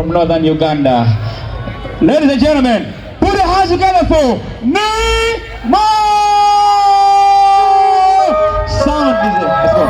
from northern Uganda. Ladies and gentlemen, put your hands together for Nino! Sound music, let's go.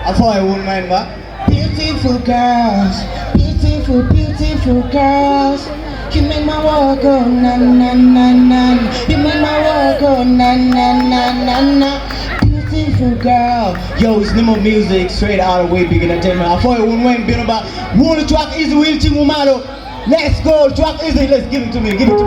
I thought I wouldn't mind that. Beautiful girls, beautiful, beautiful girls. You make my world go na na na na. You make my world go na na na na na. Beautiful girl. Yo, it's Nimo music, straight out of Way Big Entertainment. I thought I wouldn't mind being about. Want to track Eezzy Will Team Umaro. Let's go, track Eezzy. Let's give it to me, we go.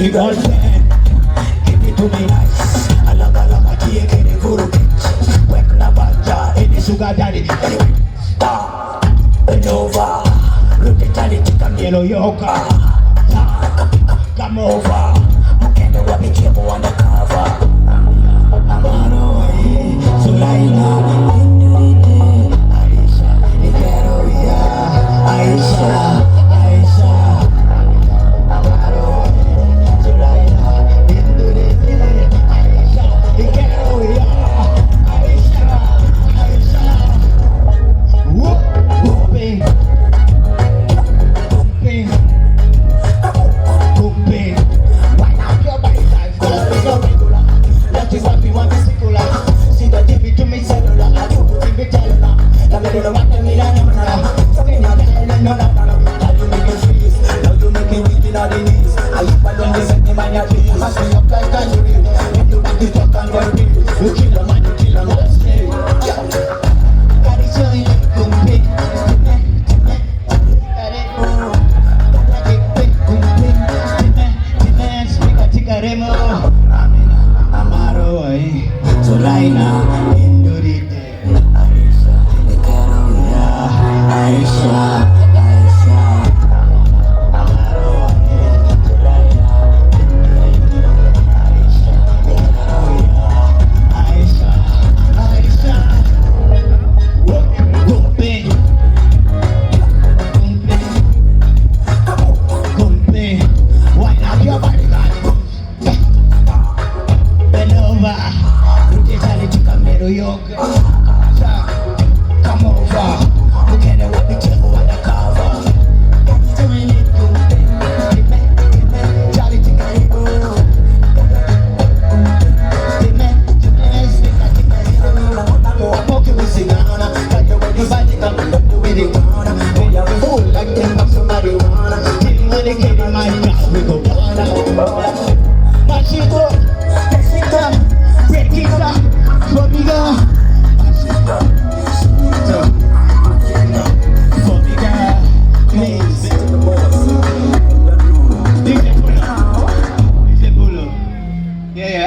You got it, give it to me nice. Alaga, take it, guru bitch. Wek na baja, any sugar daddy. Stop, bend over. Look at it, take a yellow yoga. Come over. Mukende wa michemo undercover. Amaro, Sulaina. Aisha, Ikeroya. Aisha.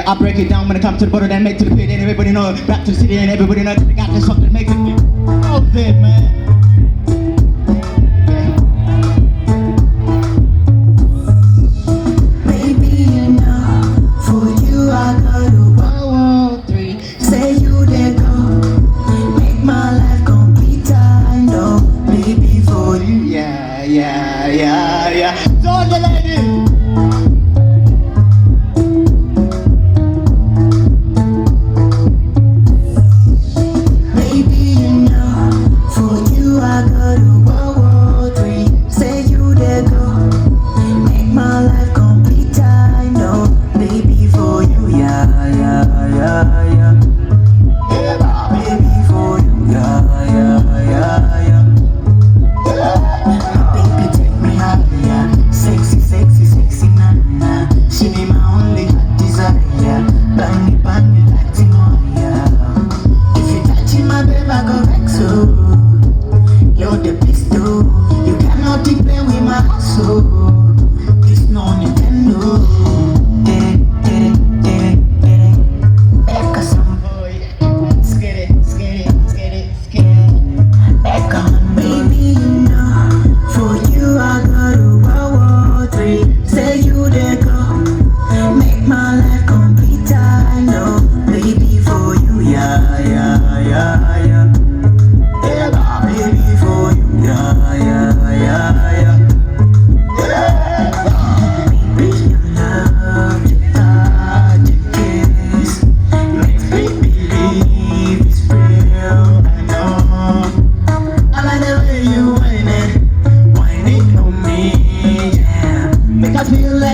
I break it down when it comes to the border, then make to the pit, and everybody know. Back to the city, and everybody know that they got this something making me out there, man. Baby, you know, for you I go to 113. Say you let go, make my life complete. I know, baby, for you. Yeah. So the lady.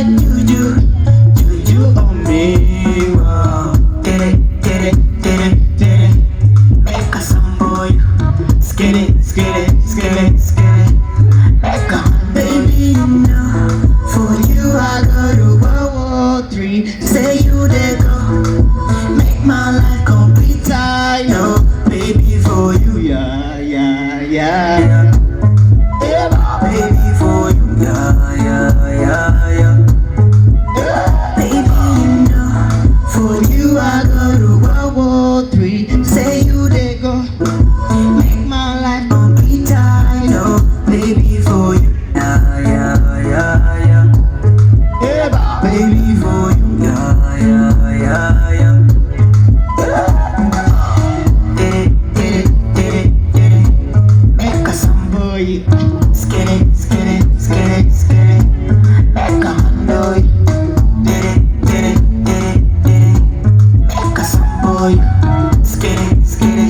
like juju on me. Wow. Did it. Make a some boy. Skitty. Like a baby, you know. For you, I go to World War III. Say you there go. Make my life complete. I know, baby, for you, yeah. Baby, for you, yeah. Baby, you know, for you I go to World War III. Say you there go, make my life complete. I know, baby, for you, yeah. Baby, for you, yeah. Make a some boy, skitty. Make a man boy, did it. Make a some boy, skitty.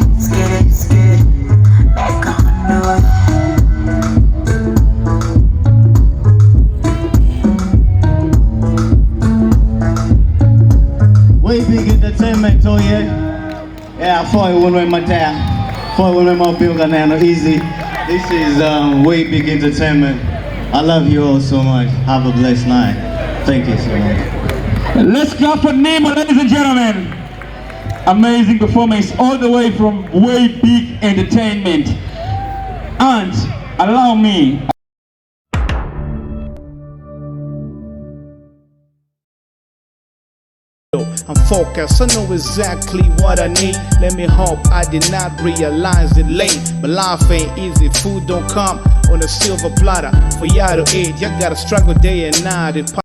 Make a man boy. Way big entertainment, oh yeah. Yeah, I thought it went with my dad. Thought it went with my Uganda, Eezzy. This is way big entertainment. I love you all so much. Have a blessed night. Thank you so much. Let's clap for Nino, ladies and gentlemen. Amazing performance all the way from Way Big Entertainment. And allow me. I'm focused, I know exactly what I need. Let me hope I did not realize it late. But life ain't easy, food don't come on a silver platter for y'all to eat. Y'all gotta struggle day and night.